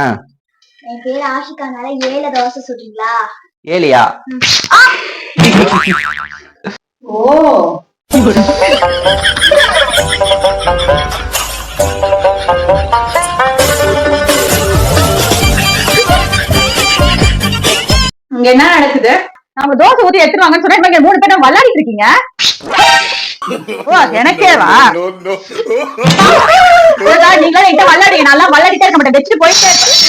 ஆ என் பேர் ஆஷிகானால 7 தோசை சுடுறீங்களா? ஏலியா? ஓ இங்க என்ன நடக்குது? நம்ம தோசை ஊத்தி எடுத்துட்டு வாங்கன்னு சொன்னா இங்க 3 பேரும் விளையாடிட்டு இருக்கீங்க. ஓ எனக்கேவா? நீங்களே என்கிட்ட விளையாடுங்க. நல்லா விளையாடிட்டே இருக்க மாட்டேன். வச்சுட்டு போயிட்டே இருப்பேன்.